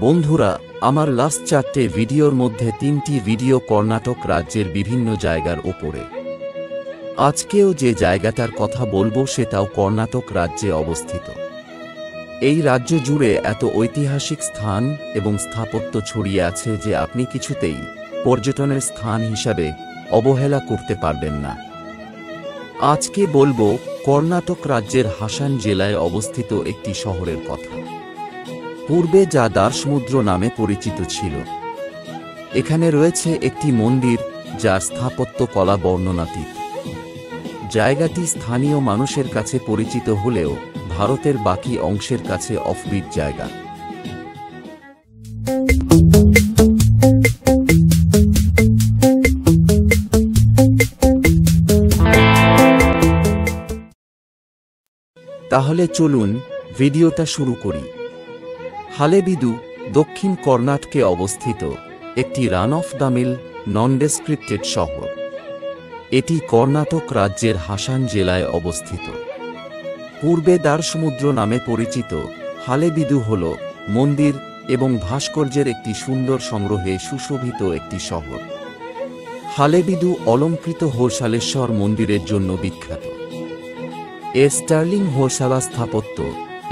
বন্ধুরা, আমার লাস্ট 4টে ভিডিওর মধ্যে 3টি ভিডিও কর্ণাটক রাজ্যের বিভিন্ন জায়গার ওপরে। আজকেও যে জায়গাটার কথা বলবো সেটাও কর্ণাটক রাজ্যে অবস্থিত। এই রাজ্য জুড়ে এত ঐতিহাসিক স্থান এবং স্থাপত্য ছড়িয়ে আছে যে আপনি কিছুতেই পর্যটনের স্থান হিসাবে অবহেলা করতে পারবেন না। আজকে বলবো কর্ণাটক রাজ্যের হাসান জেলায় অবস্থিত একটি শহরের কথা, পূর্বে যা দ্বারসমুদ্র নামে পরিচিত ছিল। এখানে রয়েছে একটি মন্দির যার স্থাপত্য কলা বর্ণনাতীত। জায়গাটি স্থানীয় মানুষের কাছে পরিচিত হলেও ভারতের বাকি অংশের কাছে অফবিট জায়গা। তাহলে চলুন ভিডিওটা শুরু করি। হালেবিদু দক্ষিণ কর্ণাটকে অবস্থিত একটি রান অফ দ্য মিল নন-ডেসক্রিপ্টেড শহর। এটি কর্ণাটক রাজ্যের হাসান জেলায় অবস্থিত। পূর্বে দ্বারসমুদ্র নামে পরিচিত হালেবিদু হল মন্দির এবং ভাস্কর্যের একটি সুন্দর সংগ্রহে সুশোভিত একটি শহর। হালেবিদু অলঙ্কৃত হোয়সালেশ্বর মন্দিরের জন্য বিখ্যাত। এর স্টার্লিং হোয়সালা স্থাপত্য,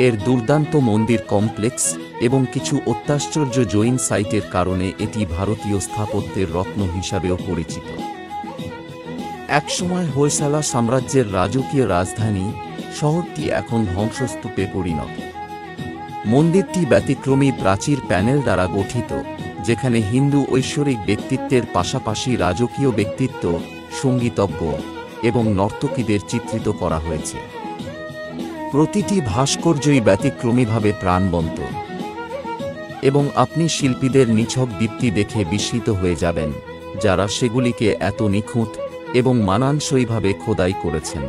এর দুর্দান্ত মন্দির কমপ্লেক্স এবং কিছু অত্যাশ্চর্য জৈন সাইটের কারণে এটি ভারতীয় স্থাপত্যের রত্ন হিসাবেও পরিচিত। একসময় হোয়সালা সাম্রাজ্যের রাজকীয় রাজধানী, শহরটি এখন ধ্বংসস্তূপে পরিণত। মন্দিরটি ব্যতিক্রমী প্রাচীর প্যানেল দ্বারা গঠিত, যেখানে হিন্দু ঐশ্বরিক ব্যক্তিত্বের পাশাপাশি রাজকীয় ব্যক্তিত্ব, সঙ্গীতজ্ঞ এবং নর্তকীদের চিত্রিত করা হয়েছে। প্রতিটি ভাস্কর্যই ব্যতিক্রমীভাবে প্রাণবন্ত এবং আপনি শিল্পীদের নিছক দীপ্তি দেখে বিস্মিত হয়ে যাবেন, যারা সেগুলিকে এত নিখুঁত এবং মানানসইভাবে খোদাই করেছেন।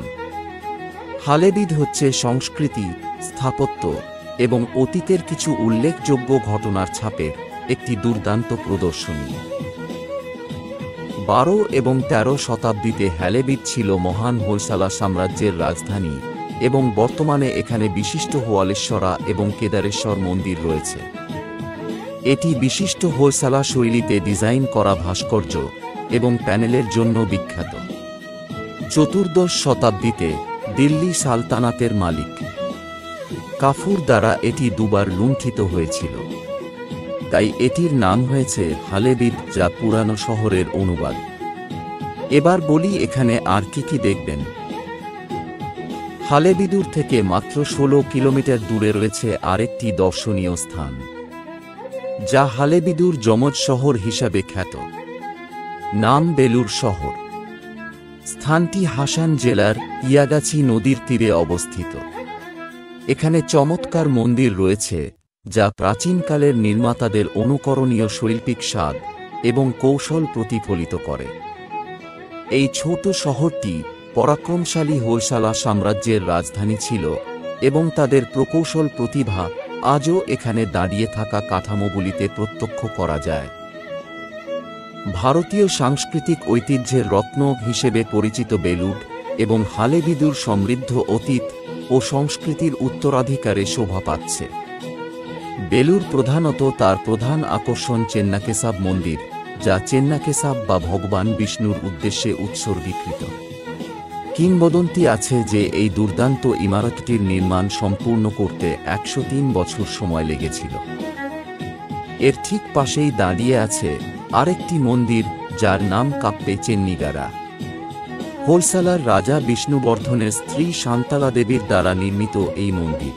হালেবিদ হচ্ছে সংস্কৃতি, স্থাপত্য এবং অতীতের কিছু উল্লেখযোগ্য ঘটনার ছাপের একটি দুর্দান্ত প্রদর্শনী। 12 এবং 13 শতাব্দীতে হালেবিদ ছিল মহান হোয়সালা সাম্রাজ্যের রাজধানী এবং বর্তমানে এখানে বিশিষ্ট হোয়ালেশ্বরা এবং কেদারেশ্বর মন্দির রয়েছে। এটি বিশিষ্ট হোয়সালা শৈলীতে ডিজাইন করা ভাস্কর্য এবং প্যানেলের জন্য বিখ্যাত। 14দশ শতাব্দীতে দিল্লি সালতানাতের মালিক কাফুর দ্বারা এটি দুবার লুণ্ঠিত হয়েছিল, তাই এটির নাম হয়েছে হালেবিদ, যা পুরানো শহরের অনুবাদ। এবার বলি এখানে আর কি কি দেখবেন। হালেবিদুর থেকে মাত্র 16 কিলোমিটার দূরে রয়েছে আরেকটি দর্শনীয় স্থান, যা হালেবিদুর যমজ শহর হিসাবে খ্যাত। নাম বেলুর শহর। স্থানটি হাসান জেলার ইয়াগাছি নদীর তীরে অবস্থিত। এখানে চমৎকার মন্দির রয়েছে, যা প্রাচীনকালের নির্মাতাদের অনুকরণীয় শৈল্পিক স্বাদ এবং কৌশল প্রতিফলিত করে। এই ছোট শহরটি পরাক্রমশালী হোয়সালা সাম্রাজ্যের রাজধানী ছিল এবং তাদের প্রকৌশল প্রতিভা আজও এখানে দাঁড়িয়ে থাকা কাঠামোগুলিতে প্রত্যক্ষ করা যায়। ভারতীয় সাংস্কৃতিক ঐতিহ্যের রত্ন হিসেবে পরিচিত বেলুড় এবং হালেবিদুর সমৃদ্ধ অতীত ও সংস্কৃতির উত্তরাধিকারে শোভা পাচ্ছে। বেলুড় প্রধানত তার প্রধান আকর্ষণ চেন্নাকেশব মন্দির, যা চেন্নাকেশব বা ভগবান বিষ্ণুর উদ্দেশ্যে উৎসর্গীকৃত। কিংবদন্তি আছে যে এই দুর্দান্ত ইমারতটির নির্মাণ সম্পূর্ণ করতে 103 বছর সময় লেগেছিল। এর ঠিক পাশেই দাঁড়িয়ে আছে আরেকটি মন্দির, যার নাম কাপ্পে চেন্নিগারা। হোয়সালার রাজা বিষ্ণুবর্ধনের স্ত্রী শান্তালা দেবীর দ্বারা নির্মিত এই মন্দির।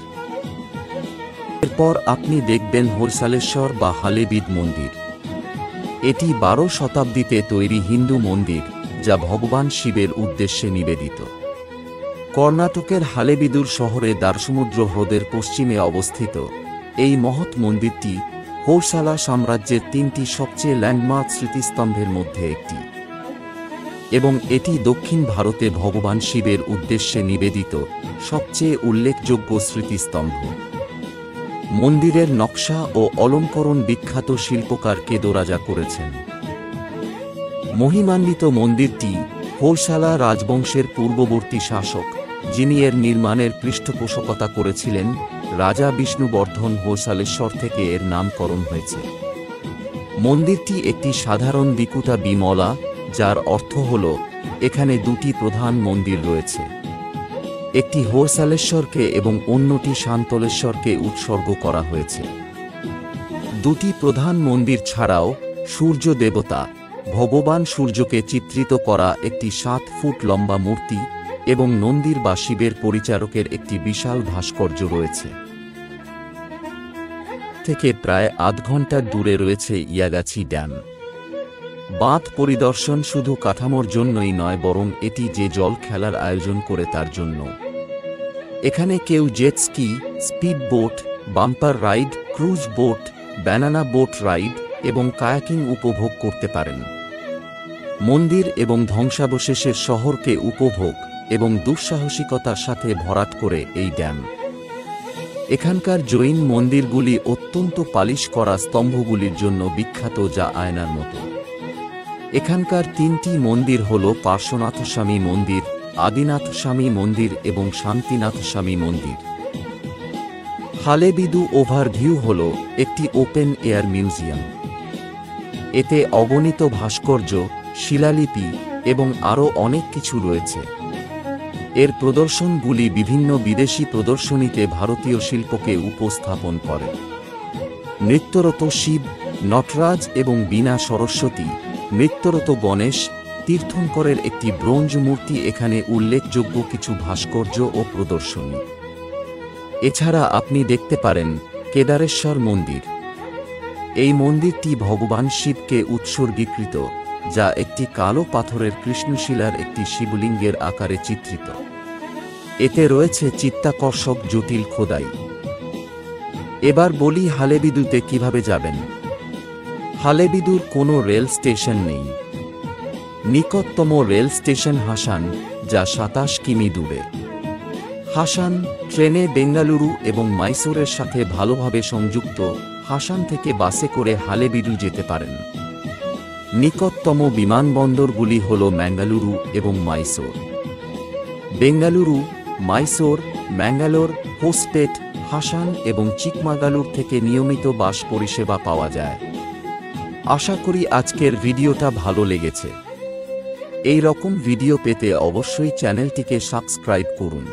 এরপর আপনি দেখবেন হোয়সালেশ্বর বা হালেবিদ মন্দির। এটি 12 শতাব্দীতে তৈরি হিন্দু মন্দির, যা ভগবান শিবের উদ্দেশ্যে নিবেদিত। কর্ণাটকের হালেবিদুর শহরে দ্বারসমুদ্র হ্রদের পশ্চিমে অবস্থিত এই মহৎ মন্দিরটি হোয়সালা সাম্রাজ্যের 3টি সবচেয়ে ল্যান্ডমার্ক স্মৃতিস্তম্ভের মধ্যে একটি এবং এটি দক্ষিণ ভারতে ভগবান শিবের উদ্দেশ্যে নিবেদিত সবচেয়ে উল্লেখযোগ্য স্মৃতিস্তম্ভ। মন্দিরের নকশা ও অলঙ্করণ বিখ্যাত শিল্পকার কেদোরাজা করেছেন। মহিমান্বিত মন্দিরটি হোয়সালা রাজবংশের পূর্ববর্তী শাসক, যিনি এর নির্মাণের পৃষ্ঠপোষকতা করেছিলেন, রাজা বিষ্ণুবর্ধন হোয়সালেশ্বর থেকে এর নামকরণ হয়েছে। মন্দিরটি একটি সাধারণ বিকুটা বিমলা, যার অর্থ হল এখানে দুটি প্রধান মন্দির রয়েছে, একটি হোয়সালেশ্বরকে এবং অন্যটি শান্তলেশ্বরকে উৎসর্গ করা হয়েছে। দুটি প্রধান মন্দির ছাড়াও সূর্য দেবতা ভগবান সূর্যকে চিত্রিত করা একটি 7 ফুট লম্বা মূর্তি এবং নন্দীর বা শিবের পরিচারকের একটি বিশাল ভাস্কর্য রয়েছে। থেকে প্রায় আধ ঘন্টার দূরে রয়েছে ইয়াগাছি ড্যাম। বাঁধ পরিদর্শন শুধু কাঠামোর জন্যই নয়, বরং এটি যে জল খেলার আয়োজন করে তার জন্য। এখানে কেউ jet ski, speed boat, bumper ride, cruise boat, banana boat ride এবং কায়াকিং উপভোগ করতে পারেন। মন্দির এবং ধ্বংসাবশেষের শহরকে উপভোগ এবং দুঃসাহসিকতার সাথে ভরাট করে এই ড্যাম। এখানকার জৈন মন্দিরগুলি অত্যন্ত পালিশ করা স্তম্ভগুলির জন্য বিখ্যাত, যা আয়নার মতো। এখানকার 3টি মন্দির হল পার্শ্বনাথস্বামী মন্দির, আদিনাথস্বামী মন্দির এবং শান্তিনাথস্বামী মন্দির। হালেবিদু ওভারভিউ হল একটি ওপেন এয়ার মিউজিয়াম। এতে অগণিত ভাস্কর্য, শিলালিপি এবং আরও অনেক কিছু রয়েছে। এর প্রদর্শনগুলি বিভিন্ন বিদেশি প্রদর্শনীতে ভারতীয় শিল্পকে উপস্থাপন করে। নৃত্যরত শিব, নটরাজ এবং বীণা সরস্বতী, নৃত্যরত গণেশ, তীর্থঙ্করের একটি ব্রোঞ্জ মূর্তি এখানে উল্লেখযোগ্য কিছু ভাস্কর্য ও প্রদর্শনী। এছাড়া আপনি দেখতে পারেন কেদারেশ্বর মন্দির। এই মন্দিরটি ভগবান শিবকে উৎসর্গীকৃত, যা একটি কালো পাথরের কৃষ্ণশিলার একটি শিবলিঙ্গের আকারে চিত্রিত। এতে রয়েছে চিত্তাকর্ষক জটিল খোদাই। এবার বলি হালেবিদুতে কিভাবে যাবেন। হালেবিদুর কোনো রেল স্টেশন নেই। নিকটতম রেল স্টেশন হাসান, যা 27 কিমি দূরে। হাসান ট্রেনে বেঙ্গালুরু এবং মাইসোরের সাথে ভালোভাবে সংযুক্ত। হাসান থেকে বাসে করে হালেবিদু যেতে পারেন। নিকটতম বিমানবন্দরগুলি হল ম্যাঙ্গালুরু এবং মাইসোর। বেঙ্গালুরু, মাইসোর, ম্যাঙ্গালোর, হোসপেট, হাসান এবং চিকমাগালুর থেকে নিয়মিত বাস পরিষেবা পাওয়া যায়। আশা করি আজকের ভিডিওটা ভালো লেগেছে। এই রকম ভিডিও পেতে অবশ্যই চ্যানেলটিকে সাবস্ক্রাইব করুন।